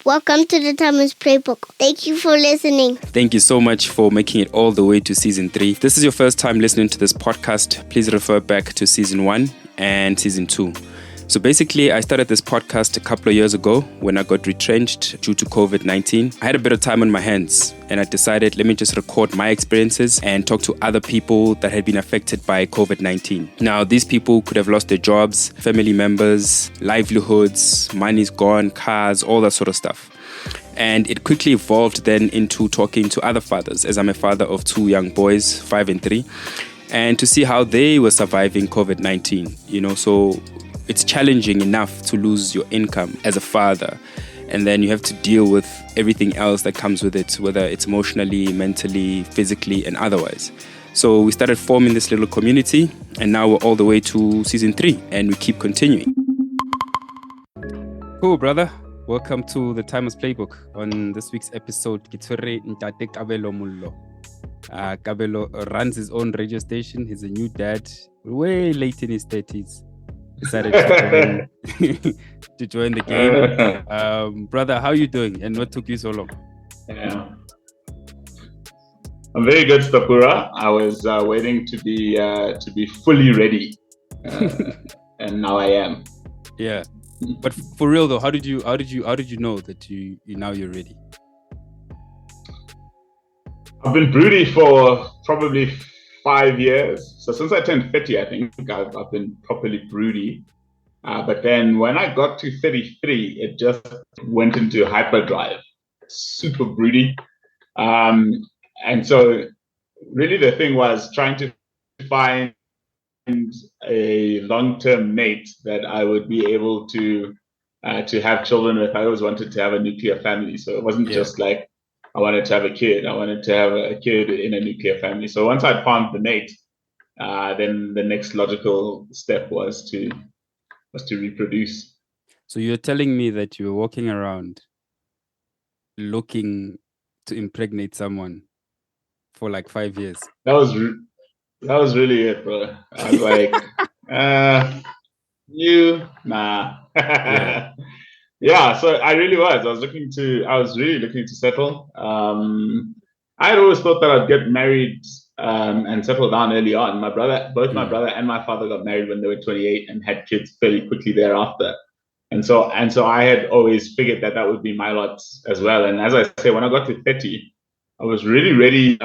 Welcome to the Thomas Playbook. Thank you for listening. Thank you so much for making it all the way to Season 3. If this is your first time listening to this podcast, please refer back to Season 1 and Season 2. So basically, I started this podcast a couple of years ago when I got retrenched due to COVID-19. I had a bit of time on my hands and I decided, let me just record my experiences and talk to other people that had been affected by COVID-19. Now, these people could have lost their jobs, family members, livelihoods, money's gone, cars, all that sort of stuff. And it quickly evolved then into talking to other fathers, as I'm a father of 2 young boys, 5 and 3, and to see how they were surviving COVID-19, so it's challenging enough to lose your income as a father. And then you have to deal with everything else that comes with it, whether it's emotionally, mentally, physically, and otherwise. So we started forming this little community, and now we're all the way to Season 3, and we keep continuing. Cool, brother. Welcome to the Timers Playbook. On this week's episode, Kabelo Mollo. Kabelo runs his own radio station. He's a new dad, way late in his 30s. Decided to join the game. Brother, how are you doing? And what took you so long? Yeah, I'm very good, Stapura. I was waiting to be fully ready, and now I am. Yeah, but for real though, how did you know that you're ready? I've been broody for probably 5 years. So since I turned 30, I think I've been properly broody. But then when I got to 33, it just went into hyperdrive, super broody. And so really the thing was trying to find a long-term mate that I would be able to have children with. I always wanted to have a nuclear family. So it wasn't just like I wanted to have a kid. I wanted to have a kid in a nuclear family. So once I'd found the mate, then the next logical step was to reproduce. So you're telling me that you were walking around looking to impregnate someone for like 5 years? That was really it, bro. I was like, nah. Yeah, so I really was. I was really looking to settle. I had always thought that I'd get married and settle down early on. My brother and my father got married when they were 28 and had kids fairly quickly thereafter. And so I had always figured that would be my lot as well. And as I say, when I got to 30, I was really ready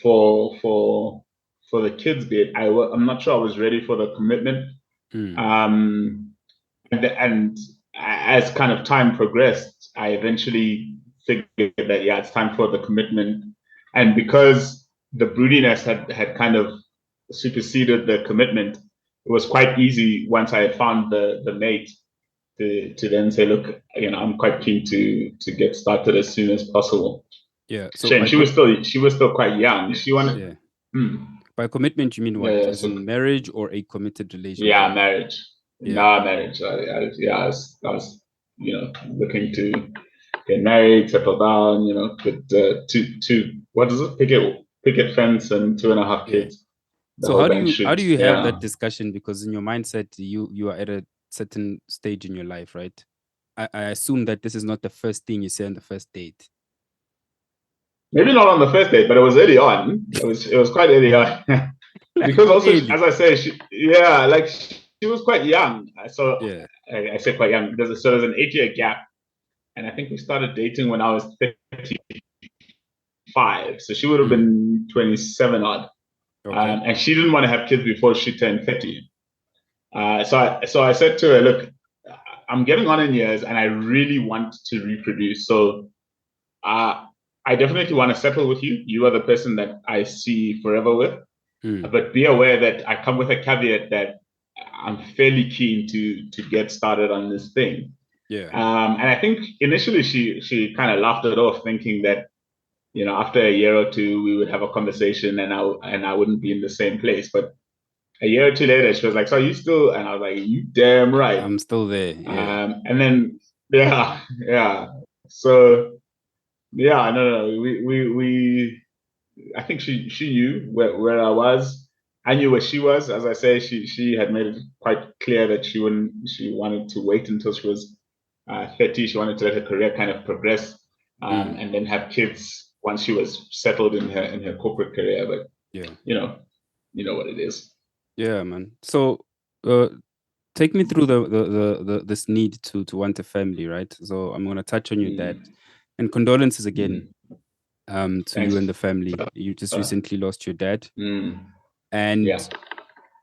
for the kids bit. I'm not sure I was ready for the commitment. And as kind of time progressed, I eventually figured that, it's time for the commitment. And because the broodiness had kind of superseded the commitment, it was quite easy once I had found the mate to then say, look, I'm quite keen to get started as soon as possible. Yeah. So she was still quite young. She wanted. Yeah. By commitment, you mean what? As in marriage or a committed relationship? Yeah, marriage. Yeah. No, marriage. I was looking to get married, settle down, with two what is it? Picket fence and 2.5 kids. So how do you have that discussion? Because in your mindset, you are at a certain stage in your life, right? I assume that this is not the first thing you say on the first date. Maybe not on the first date, but it was early on. It was quite early on. Because also, as I say, she was quite young. So I say quite young because there's an 8-year gap. And I think we started dating when I was 35. So she would have been 27 odd. Okay. And she didn't want to have kids before she turned 30. So I said to her, look, I'm getting on in years and I really want to reproduce. So I definitely want to settle with you. You are the person that I see forever with. But be aware that I come with a caveat that I'm fairly keen to get started on this thing. Yeah. And I think initially she kind of laughed it off, thinking that, after a year or two we would have a conversation and I wouldn't be in the same place. But a year or two later, she was like, "So are you still?" And I was like, "You damn right, I'm still there." Yeah. And then So no. We I think she knew where I was. I knew where she was. As I say, she had made it quite clear that she wanted to wait until she was 30, she wanted to let her career kind of progress, and then have kids once she was settled in her corporate career. But yeah, you know what it is. yeah, man. So, take me through the this need to want a family, right? So I'm gonna touch on your dad, and condolences again, to Thanks. you and the family. You just recently lost your dad, and Yeah.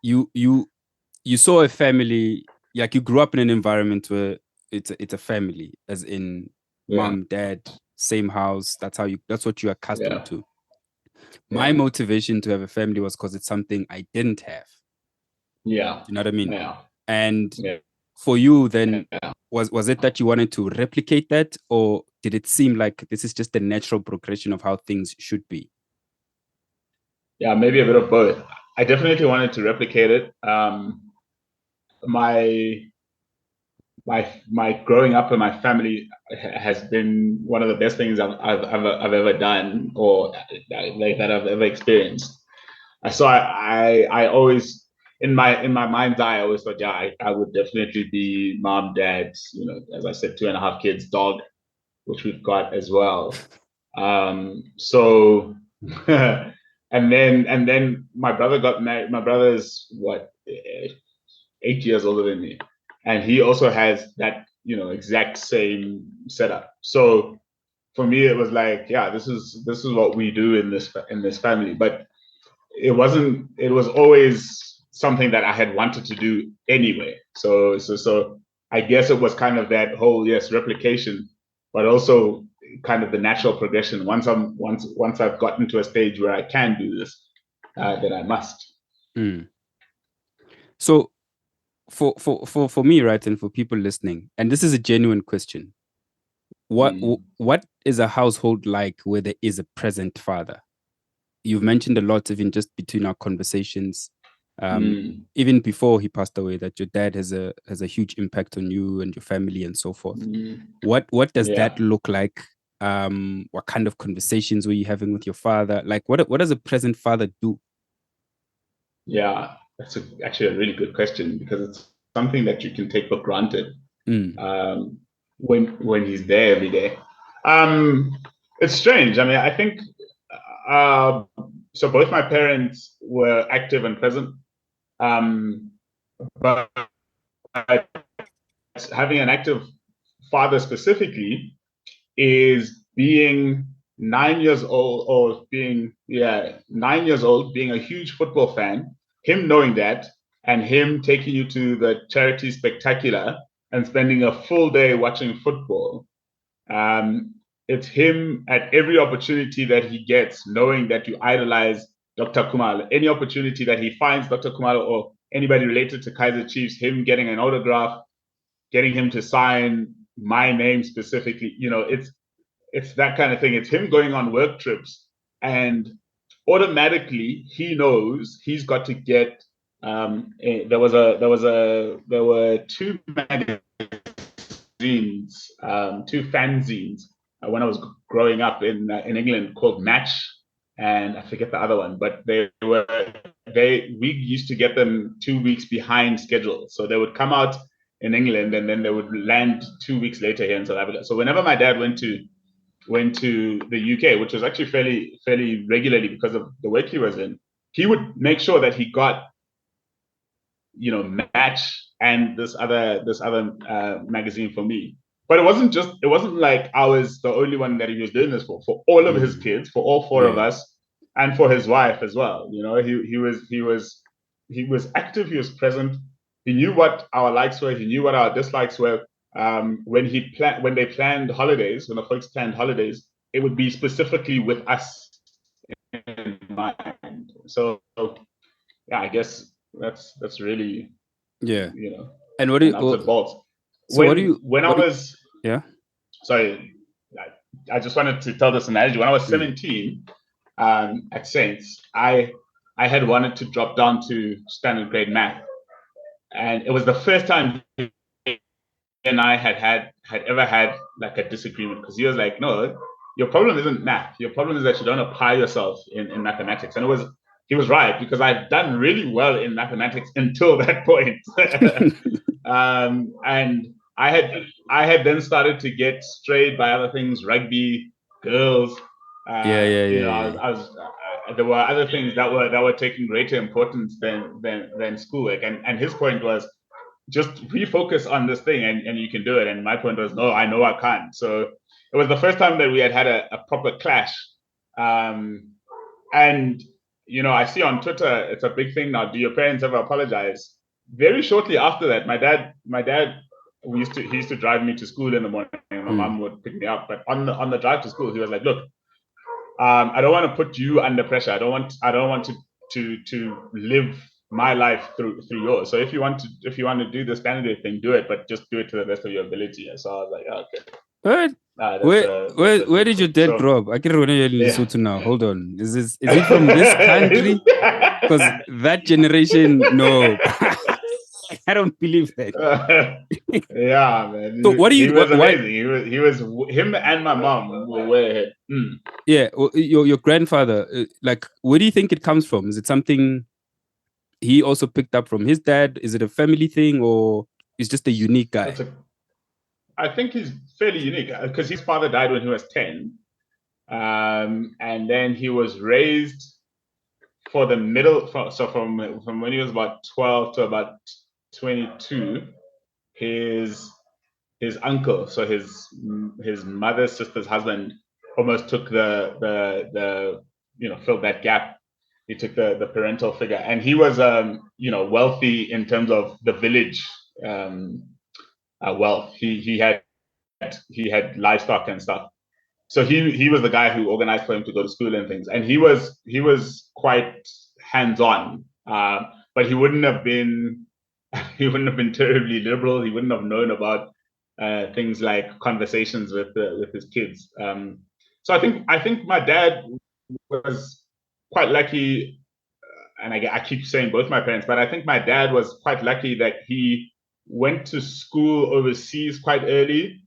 you saw a family, like you grew up in an environment where it's a family, as in Yeah. mom, dad, same house. That's what you're accustomed Yeah. to. My motivation to have a family was because it's something I didn't have. Yeah. You know what I mean? Yeah. And Yeah. for you, then, Yeah. was it that you wanted to replicate that, or did it seem like this is just the natural progression of how things should be? Yeah, maybe a bit of both. I definitely wanted to replicate it. My my growing up in my family has been one of the best things I've ever done, or like that I've ever experienced. So I always, in my mind's eye, I always thought, yeah, I would definitely be mom, dad, as I said, 2.5 kids, dog, which we've got as well. So and then my brother got married. My brother's what, 8 years older than me, and he also has that exact same setup. So for me, it was like, yeah, this is what we do in this family. But it was always something that I had wanted to do anyway. So I guess it was kind of that whole, yes, replication, but also kind of the natural progression. Once I've gotten to a stage where I can do this, then I must. So for me, right, and for people listening, and this is a genuine question, what is a household like where there is a present father? You've mentioned a lot, even just between our conversations, even before he passed away, that your dad has a huge impact on you and your family and so forth. What does that look like? What kind of conversations were you having with your father? Like, what does a present father do? Yeah, that's actually a really good question, because it's something that you can take for granted when he's there every day. It's strange. I mean, I think so. Both my parents were active and present, but having an active father specifically is being 9 years old, or being 9 years old, being a huge football fan, him knowing that, and him taking you to the charity spectacular and spending a full day watching football. It's him at every opportunity that he gets, knowing that you idolize Dr. Khumalo. Any opportunity that he finds Dr. Khumalo or anybody related to Kaizer Chiefs, him getting an autograph, getting him to sign my name specifically. It's that kind of thing. It's him going on work trips, and automatically he knows he's got to get. There were two magazines, two fanzines when I was growing up in England, called Match, and I forget the other one, but we used to get them 2 weeks behind schedule, so they would come out in England and then they would land 2 weeks later here in South Africa. So whenever my dad went to the UK, which was actually fairly regularly because of the work he was in, he would make sure that he got Match and this other magazine for me. But it wasn't like I was the only one that he was doing this for all of his kids, for all four of us, and for his wife as well. He was active, he was present, he knew what our likes were, he knew what our dislikes were. When they planned holidays, when the folks planned holidays, it would be specifically with us in mind. So yeah, I guess that's really And what do nuts and bolts. So when I was yeah. Sorry, I just wanted to tell this analogy. When I was 17, at Saints, I had wanted to drop down to standard grade math, and it was the first time he and I had ever had like a disagreement, because he was like, "No, your problem isn't math. Your problem is that you don't apply yourself in mathematics." And he was right, because I'd done really well in mathematics until that point. And I had then started to get strayed by other things, rugby, girls. I was there were other things that were taking greater importance than schoolwork. And his point was just refocus on this thing and you can do it. And my point was, no, I know I can't. So it was the first time that we had a proper clash. And I see on Twitter it's a big thing now. Do your parents ever apologize? Very shortly after that, my dad he used to drive me to school in the morning. My mom would pick me up, but on the drive to school, he was like, "Look, I don't want to put you under pressure. I don't want to live my life through yours. So if you want to do this candidate thing, do it, but just do it to the best of your ability." And so I was like, oh, "Okay." What? Where did your dad grow up? I can't remember in Lesotho now. Hold on. Is he from this country? Because that generation, no. I don't believe that. Yeah, man. So what do you? He was why, amazing. He was him and my mom were way ahead. Yeah, your grandfather. Like, where do you think it comes from? Is it something he also picked up from his dad? Is it a family thing, or is just a unique guy? I think he's fairly unique because his father died when he was 10, and then he was raised for the middle. So from when he was about 12 to about 22, his uncle, so his mother's sister's husband, almost took the filled that gap. He took the parental figure, and he was wealthy in terms of the village wealth. He had livestock and stuff. So he was the guy who organized for him to go to school and things. And he was quite hands-on, but he wouldn't have been terribly liberal. He wouldn't have known about things like conversations with his kids. So I think my dad was quite lucky, and I keep saying both my parents, but I think my dad was quite lucky that he went to school overseas quite early,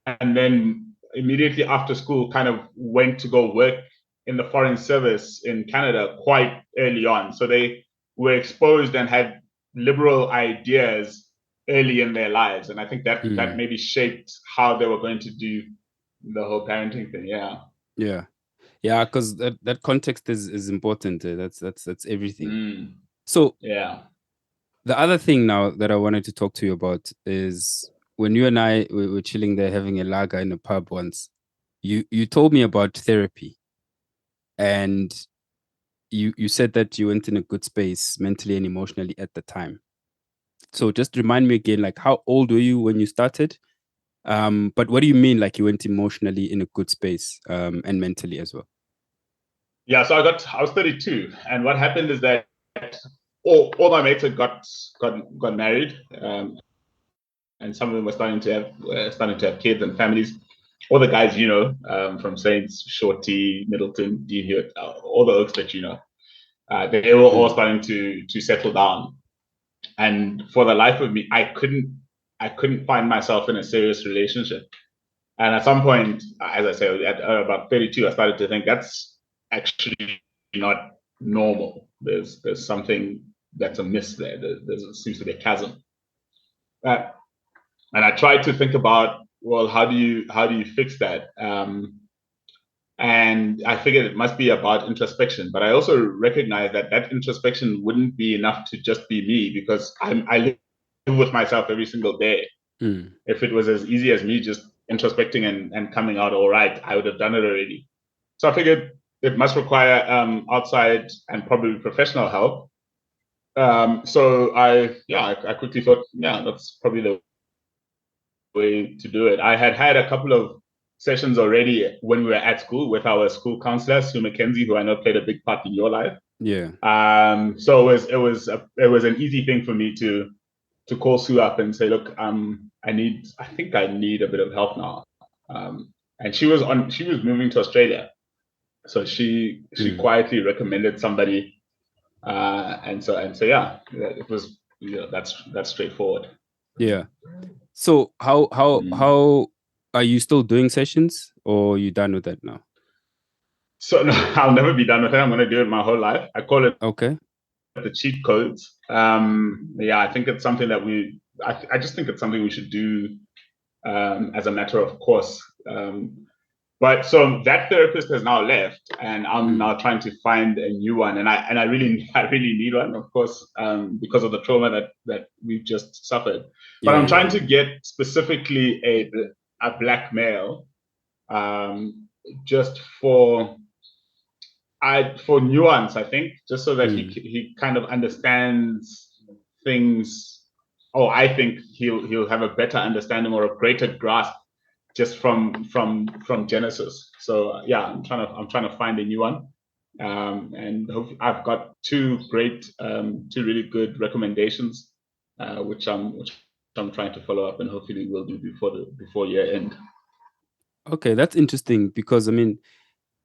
and then immediately after school kind of went to go work in the foreign service in Canada quite early on. So they were exposed and had liberal ideas early in their lives. And I think that maybe shaped how they were going to do the whole parenting thing. Yeah, because that context is important. That's everything. So the other thing now that I wanted to talk to you about is when you and I were chilling there having a lager in a pub once, you told me about therapy, and you said that you went in a good space mentally and emotionally at the time. So just remind me again, like, how old were you when you started? But what do you mean, like, you went emotionally in a good space and mentally as well? Yeah, so I was 32, and what happened is that all my mates had got married, and some of them were starting to have kids and families. All the guys from Saints, Shorty, Middleton, D Hewitt, all the oaks that they were all starting to settle down. And for the life of me, I couldn't find myself in a serious relationship. And at some point, as I say, at about 32, I started to think that's actually not normal. There's something that's amiss there. There seems to be a chasm. And I tried to think about, well, how do you fix that? And I figured it must be about introspection, but I also recognize that introspection wouldn't be enough to just be me, because I live with myself every single day. If it was as easy as me just introspecting and coming out all right, I would have done it already. So I figured it must require outside and probably professional help. So I quickly thought, that's probably the way to do it. I had a couple of sessions already when we were at school with our school counselor, Sue McKenzie, who I know played a big part in your life. Yeah. So it was an easy thing for me to call Sue up and say, look, I think I need a bit of help now. And she was moving to Australia, so she quietly recommended somebody, and so yeah, it was that's straightforward. Yeah. So how are you still doing sessions, or are you done with that now? So no, I'll never be done with it. I'm going to do it my whole life. I call it the cheat codes. I think it's something that we I just think it's something we should do as a matter of course. But so that therapist has now left, and I'm now trying to find a new one, and I really need one, of course, because of the trauma that we've just suffered. But I'm trying to get specifically a black male, just for nuance, I think, just so that he kind of understands things. Oh, I think he'll have a better understanding or a greater grasp just from Genesis. So yeah, I'm trying to find a new one, and I've got two really good recommendations, which I'm trying to follow up, and hopefully we'll do before year end. Okay, that's interesting, because I mean,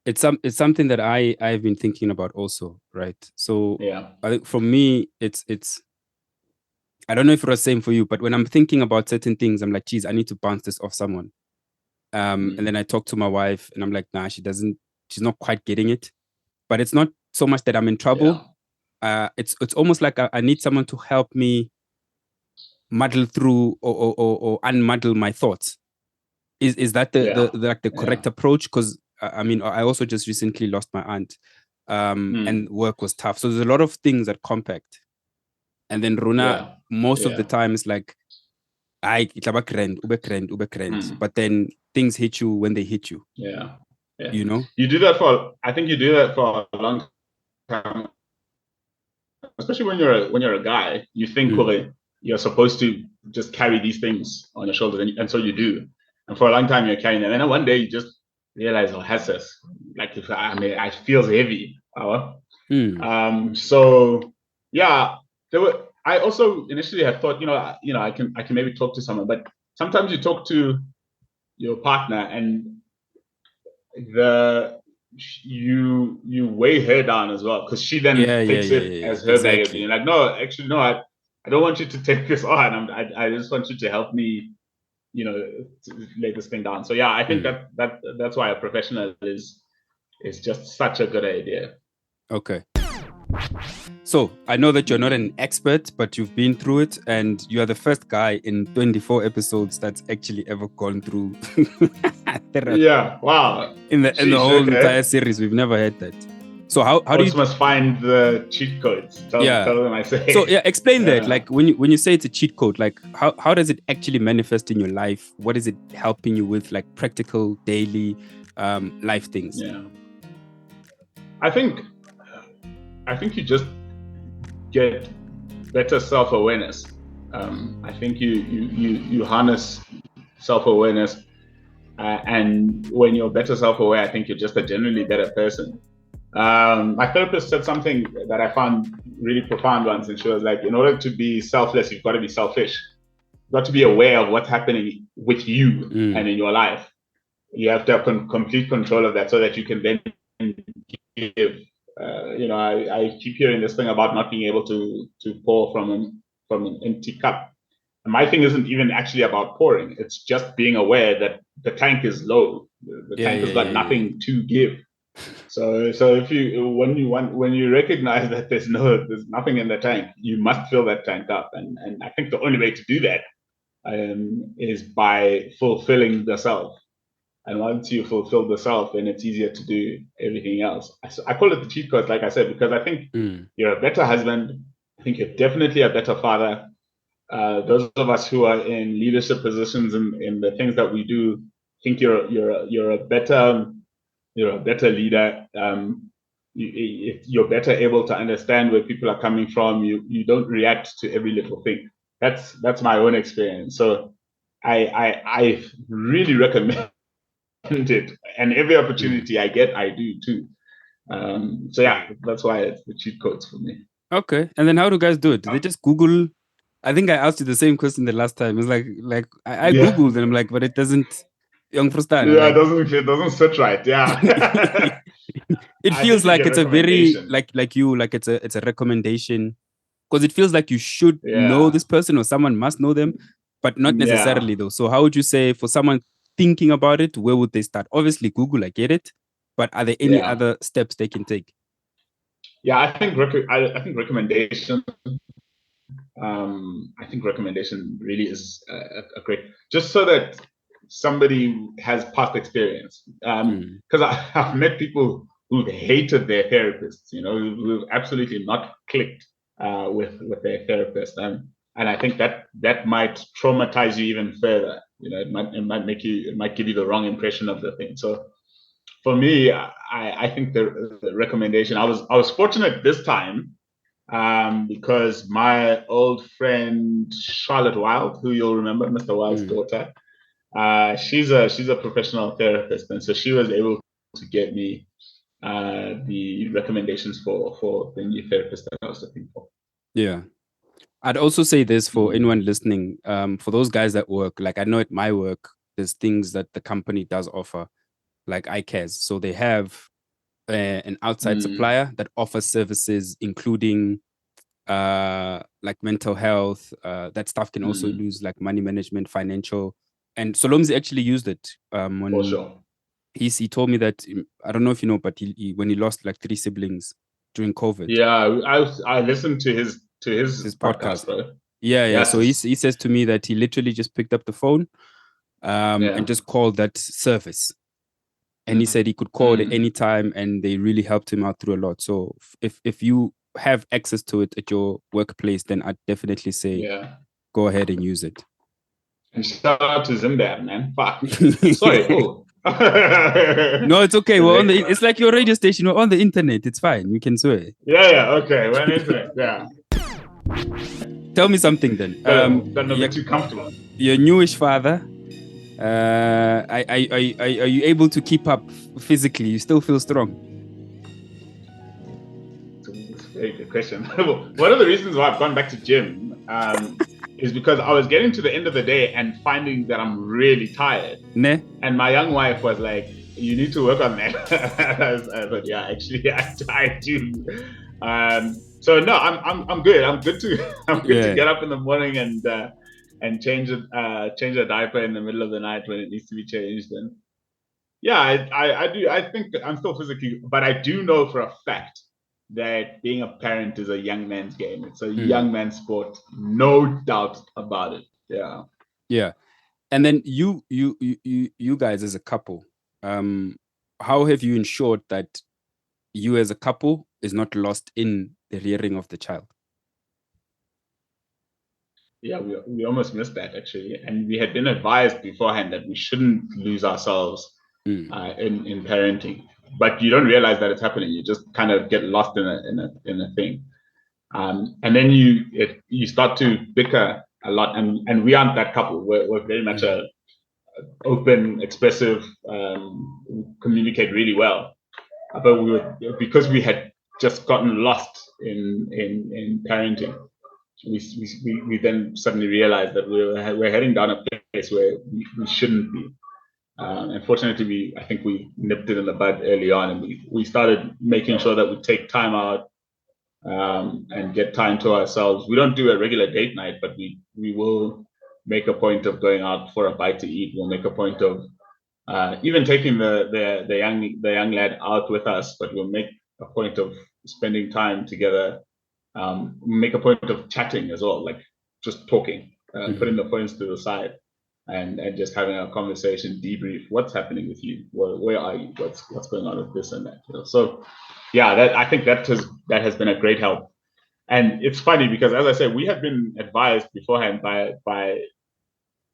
it's something that I've been thinking about also, right? So yeah, I think for me, it's I don't know if it was the same for you, but when I'm thinking about certain things, I'm like, geez, I need to bounce this off someone. And then I talk to my wife, and I'm like, nah, she's not quite getting it. But it's not so much that I'm in trouble. Yeah. It's almost like I need someone to help me muddle through or unmuddle my thoughts. Is that the correct approach? Because I mean, I also just recently lost my aunt, and work was tough. So there's a lot of things that compact. And then Runa, most of the time, is like, but then things hit you when they hit you. Yeah. You know? I think you do that for a long time. Especially when you're a guy, you think you're supposed to just carry these things on your shoulders, and so you do. And for a long time you're carrying them. And then one day you just realize, oh, Hasses, like I feels heavy. So yeah, I also initially had thought, I can maybe talk to someone, but sometimes you talk to your partner and you weigh her down as well, because she then takes it as her baggage. You're like, no, actually, no, I don't want you to take this on. I just want you to help me, to lay this thing down. So yeah, I think that's why a professional is just such a good idea. Okay. So I know that you're not an expert, but you've been through it, and you are the first guy in 24 episodes that's actually ever gone through therapy. Yeah, wow. In the whole entire series, we've never had that. So how do you must find the cheat codes? Tell them I say. So explain that. Like when you say it's a cheat code, like how does it actually manifest in your life? What is it helping you with, like practical daily life things? Yeah, I think you just get better self-awareness. I think you harness self-awareness, and when you're better self-aware, I think you're just a generally better person. My therapist said something that I found really profound once, and she was like, in order to be selfless, you've got to be selfish. You've got to be aware of what's happening with you and in your life. You have to have complete control of that, so that you can then give. I keep hearing this thing about not being able to pour from an empty cup. And my thing isn't even actually about pouring. It's just being aware that the tank is low. The tank has got nothing to give. So if when you recognize that there's nothing in the tank, you must fill that tank up. And I think the only way to do that is by fulfilling the self. And once you fulfill the self, then it's easier to do everything else. I call it the cheat code, like I said, because I think you're a better husband. I think you're definitely a better father. Those of us who are in leadership positions in the things that we do, think you're a better leader. You're better able to understand where people are coming from. You don't react to every little thing. That's my own experience. So I really recommend it, and every opportunity I get, I do too. So yeah, that's why it's the cheat codes for me. Okay, and then how do guys do it? Do they just Google? I think I asked you the same question the last time. It's like I Googled, and I'm like, but it doesn't. Young Frustan. Yeah, it doesn't sit right. Yeah. It feels like it's a very it's a recommendation, because it feels like you should know this person, or someone must know them, but not necessarily though. So how would you say, for someone thinking about it, where would they start? Obviously Google, I get it, but are there any other steps they can take? Yeah, I think recommendation I think recommendation really is a great, just so that somebody has past experience. Because I've met people who hated their therapists, who've absolutely not clicked with their therapist, and I think that might traumatize you even further. It might give you the wrong impression of the thing. So for me, I think the recommendation, I was fortunate this time, because my old friend Charlotte Wild, who you'll remember, Mr. Wild's daughter, she's a professional therapist, and so she was able to get me the recommendations for the new therapist that I was looking for. Yeah. I'd also say this for anyone listening, for those guys that work, like I know at my work, there's things that the company does offer, like iCares. So they have an outside supplier that offers services, including like mental health. That stuff can also use like money management, financial. And Solomzi actually used it when For sure. he told me that, I don't know if you know, but he when he lost like 3 siblings during COVID. Yeah, I listened to his podcast, bro. Yeah. Yes. So he says to me that he literally just picked up the phone and just called that service. And he said he could call it at any time, and they really helped him out through a lot. So if you have access to it at your workplace, then I'd definitely say go ahead and use it. And shout out to Zimbab, man. Fuck. Sorry. Oh. No, it's okay. We're on it's like your radio station. We're on the internet. It's fine. You can swear. Yeah. Okay. We're on the internet. Yeah. Tell me something then. Don't be too comfortable. You're a newish father. Are you able to keep up physically? You still feel strong? It's a very good question. One of the reasons why I've gone back to gym is because I was getting to the end of the day and finding that I'm really tired. And my young wife was like, "You need to work on that." I thought, yeah, actually, I do. So no, I'm good. I'm good to get up in the morning and change a diaper in the middle of the night when it needs to be changed. And yeah, I do. I think I'm still physically, but I do know for a fact that being a parent is a young man's game. It's a young man's sport, no doubt about it. Yeah. Yeah. And then you guys as a couple, how have you ensured that you as a couple is not lost in the rearing of the child? Yeah, we almost missed that actually, and we had been advised beforehand that we shouldn't lose ourselves in parenting. But you don't realize that it's happening. You just kind of get lost in a thing, and then you start to bicker a lot. And we aren't that couple. We're very much a open, expressive, communicate really well. But because we had just gotten lost in parenting. We then suddenly realized that we're heading down a place where we shouldn't be. Unfortunately, I think we nipped it in the bud early on, and we started making sure that we take time out and get time to ourselves. We don't do a regular date night, but we will make a point of going out for a bite to eat. We'll make a point of even taking the young lad out with us, but we'll make a point of spending time together. Make a point of chatting as well, like just talking, putting the phones to the side, and just having a conversation, debrief. What's happening with you? Where are you? What's going on with this and that? So, yeah, I think that has been a great help. And it's funny because, as I said, we have been advised beforehand by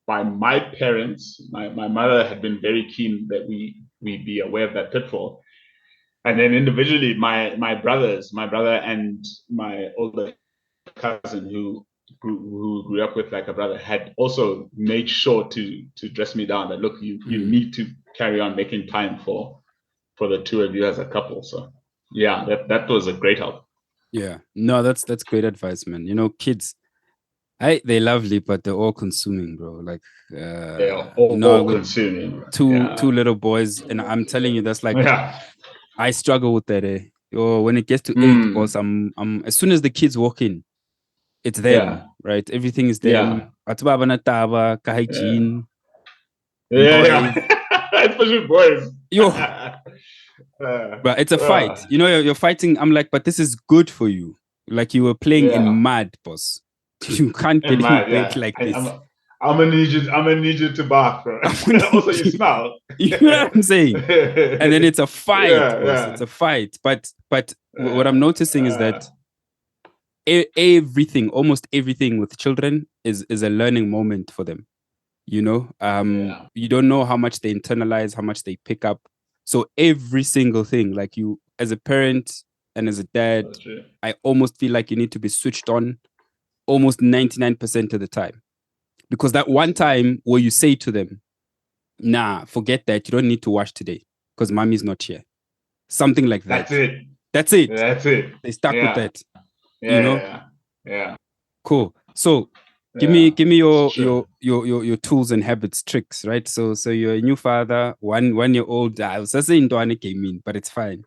my parents. My mother had been very keen that we be aware of that pitfall. And then individually, my brother and my older cousin who grew up with like a brother had also made sure to dress me down that, look, you need to carry on making time for the two of you as a couple. So yeah, that was a great help. Yeah, no, that's great advice, man. Kids, they're lovely, but they're all consuming, bro. Like they are all consuming. Two little boys, and I'm telling you, that's like I struggle with that. When it gets to 8, because I'm as soon as the kids walk in, it's them, right? Everything is them. Hygiene. Especially boys. But it's a fight. You're fighting. I'm like, but this is good for you. Like you were playing in mud, boss. You can't get in in my bed yeah. like this. I'm gonna need you. I'm gonna need you to bath, bro. Also, you smell. You know what I'm saying? And then it's a fight, Yeah, boss. yeah. It's a fight. But what I'm noticing is that everything, almost everything with children is a learning moment for them. You know, yeah. you don't know how much they internalize, how much they pick up. So every single thing, like you as a parent and as a dad, That's true. I almost feel like you need to be switched on almost 99% of the time. Because that one time where you say to them, nah, forget that. You don't need to wash today because mommy's not here. Something like that. That's it. That's it. That's it. They stuck with that. Yeah, You know? yeah. Cool. So give me your tools and habits, tricks, right? So you're a new father, 1 year old. I was just saying Duane came in, but it's fine.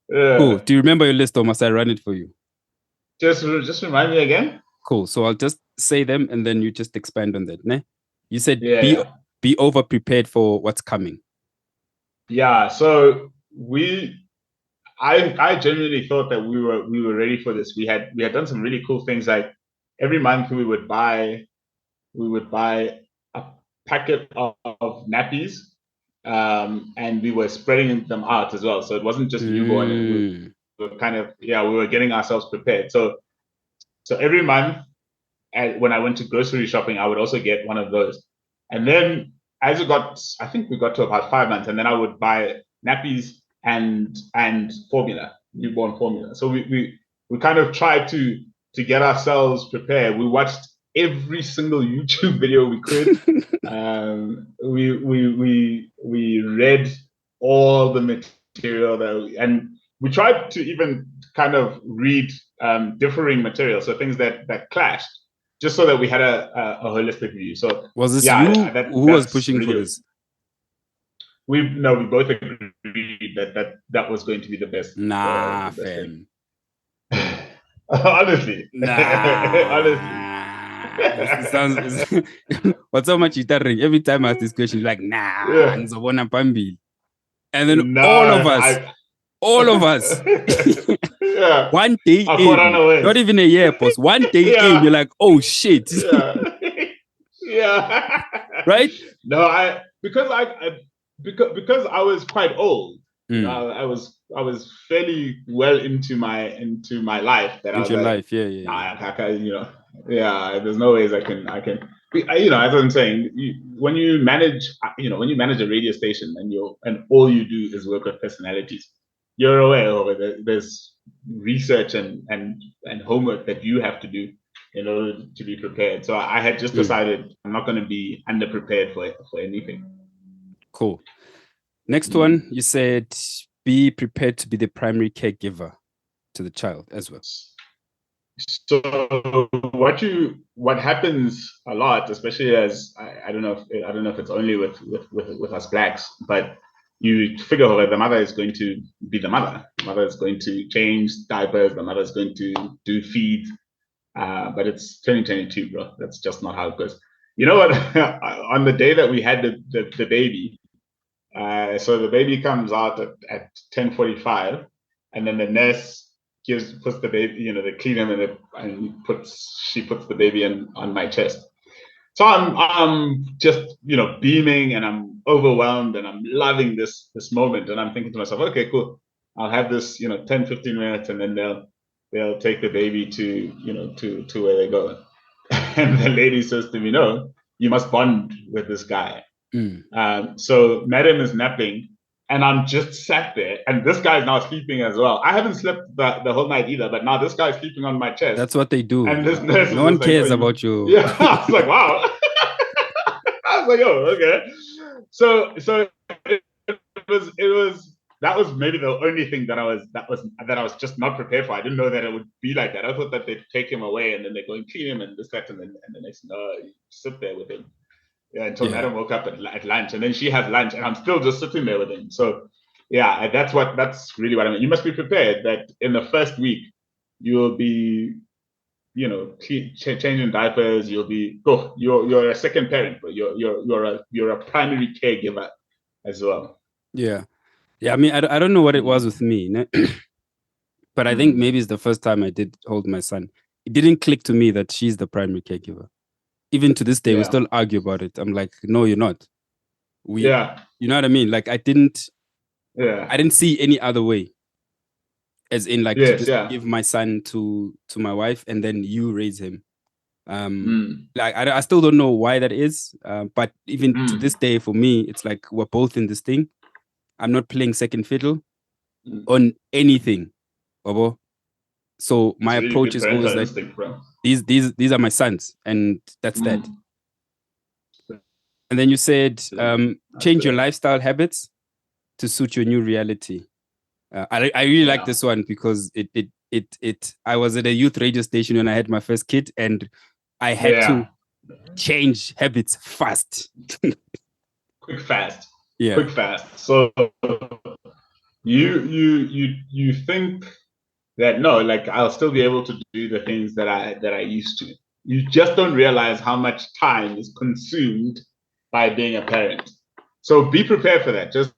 Cool. Do you remember your list or must I run it for you? Just remind me again. Cool. So I'll just say them and then you just expand on that. Ne? You said be over prepared for what's coming. Yeah. So I genuinely thought that we were ready for this. We had done some really cool things. Like every month we would buy a packet of nappies, and we were spreading them out as well. So it wasn't just newborn. We were kind of we were getting ourselves prepared. So every month, when I went to grocery shopping, I would also get one of those. And then as it got, I think we got to about 5 months, and then I would buy nappies and formula, newborn formula. So we kind of tried to get ourselves prepared. We watched every single YouTube video we could. We read all the material and we tried to even kind of read differing material, so things that clashed, just so that we had a holistic view. So was this you who was pushing really, for this? We both agreed that was going to be the best. Nah, fam. Honestly, honestly. It sounds. What's so much stuttering every time I ask this question? You're like, nah, and then all of us, one day in, not even a year, post, one day in, you're like, oh shit. Yeah. Right? No, because I was quite old. I was fairly well into my life. That into your life, there's no ways I can. As I'm saying, when you manage a radio station and all you do is work with personalities, you're aware of it. There's research and homework that you have to do in order to be prepared. So I had just decided I'm not going to be underprepared for anything. Cool. Next one, you said be prepared to be the primary caregiver to the child as well. So what happens a lot, especially as I don't know if it's only with us blacks, but you figure that the mother is going to be the mother. The mother is going to change diapers. The mother is going to do feeds. But it's 2022, bro. That's just not how it goes. You know what? On the day that we had the baby, so the baby comes out at 10:45, and then the nurse puts the baby, they clean him and she puts the baby on my chest. So I'm just beaming and I'm overwhelmed and I'm loving this moment, and I'm thinking to myself, okay, cool. I'll have this 10-15 minutes, and then they'll take the baby to where they go. And the lady says to me, no, you must bond with this guy. So madam is napping and I'm just sat there, and this guy's now sleeping as well. I haven't slept the whole night either, but now this guy's sleeping on my chest. That's what they do. And this nurse no one cares about you. Yeah, I was like, wow. I was like, oh, okay. So it was that was maybe the only thing that I was just not prepared for. I didn't know that it would be like that. I thought that they'd take him away and then they go and clean him and this, that, and the next you sit there with him. Yeah, until Madam woke up at lunch, and then she has lunch, and I'm still just sitting there with him. So, yeah, that's really what I mean. You must be prepared that in the first week you will be, changing diapers. You'll be you're a second parent, but you're a primary caregiver as well. Yeah. I mean, I don't know what it was with me. But I think maybe it's the first time I did hold my son. It didn't click to me that she's the primary caregiver. Even to this day, we still argue about it. I'm like, no, you're not. You know what I mean? Like I didn't see any other way. As in like to just give my son to my wife and then you raise him. Like I still don't know why that is. But even to this day, for me, it's like we're both in this thing. I'm not playing second fiddle on anything. Babo. So my approach is always like these are my sons, and that's that. And then you said change your lifestyle habits to suit your new reality. I really like this one because it I was at a youth radio station when I had my first kid, and I had to change habits fast. Quick fast. So you think that no, like I'll still be able to do the things that I used to. You just don't realize how much time is consumed by being a parent. So be prepared for that. Just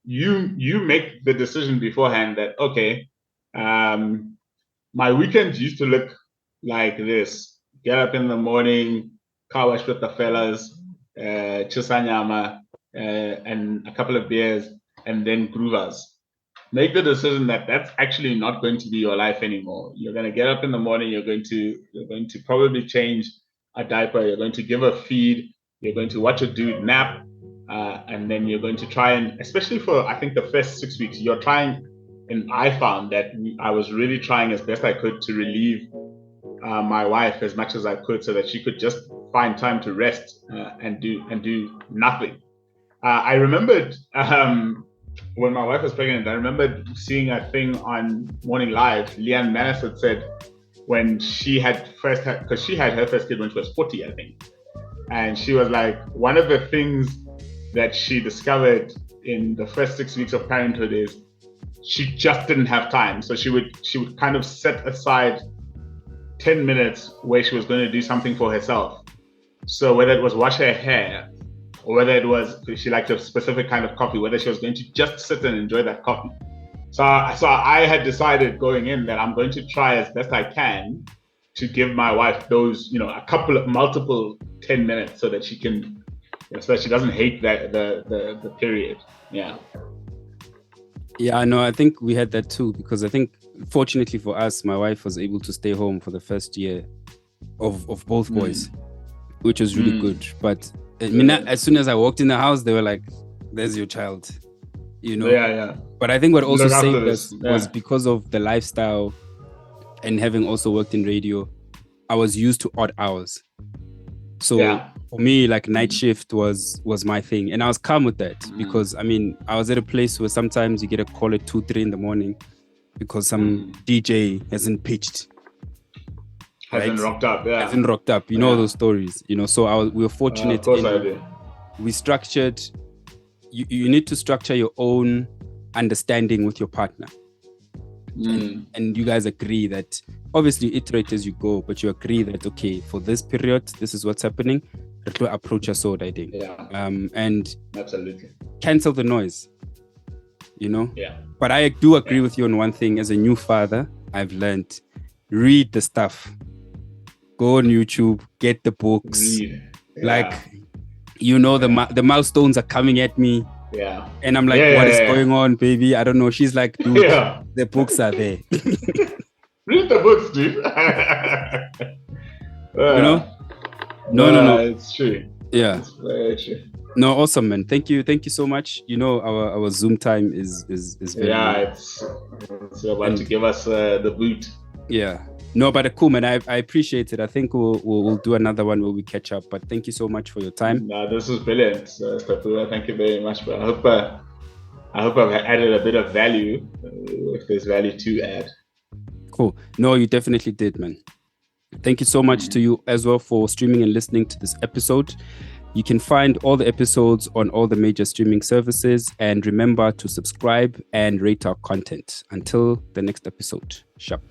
you make the decision beforehand that okay, my weekends used to look like this: get up in the morning, car wash with the fellas, chisanyama, and a couple of beers, and then groovers. Make the decision that that's actually not going to be your life anymore. You're going to get up in the morning. You're going to probably change a diaper. You're going to give a feed. You're going to watch a dude nap, and then you're going to try and, especially for I think the first 6 weeks, you're trying. And I found that I was really trying as best I could to relieve my wife as much as I could, so that she could just find time to rest and do nothing. I remembered. When my wife was pregnant, I remember seeing a thing on Morning Live. Leanne Manis had said when she had because she had her first kid when she was 40, I think. And she was like, one of the things that she discovered in the first 6 weeks of parenthood is she just didn't have time. So she would kind of set aside 10 minutes where she was going to do something for herself. So whether it was wash her hair, or whether it was she liked a specific kind of coffee, whether she was going to just sit and enjoy that coffee. So I had decided going in that I'm going to try as best I can to give my wife those, multiple 10 minutes so that she can, so that she doesn't hate the period. Yeah. Yeah, no, I think we had that too, because I think fortunately for us, my wife was able to stay home for the first year of both boys, which was really good. But I mean, as soon as I walked in the house, they were like, "There's your child," Yeah. But I think what also saved us was because of the lifestyle, and having also worked in radio, I was used to odd hours. So for me, like night shift was my thing, and I was calm with that because I mean, I was at a place where sometimes you get a call at 2-3 in the morning because some DJ hasn't pitched. Hasn't rocked up, you know those stories, so we were fortunate. Of course I do. We structured, you need to structure your own understanding with your partner. And you guys agree that, obviously you iterate as you go, but you agree that, okay, for this period, this is what's happening. Approach us so I think. And absolutely cancel the noise, But I do agree with you on one thing. As a new father, I've learned, read the stuff. Go on YouTube, get the books. The milestones are coming at me. Yeah. And I'm like, what is going on, baby? I don't know. She's like, dude, the books are there. Read the books, dude. No. It's true. Yeah. It's very true. No, awesome, man. Thank you so much. Our Zoom time is very it's about to give us the boot. Yeah. No, but cool, man. I appreciate it. I think we'll do another one where we catch up. But thank you so much for your time. No, this was brilliant, Stapula. Thank you very much. But I hope I've added a bit of value, if there's value to add. Cool. No, you definitely did, man. Thank you so much to you as well for streaming and listening to this episode. You can find all the episodes on all the major streaming services, and remember to subscribe and rate our content. Until the next episode. Sharp.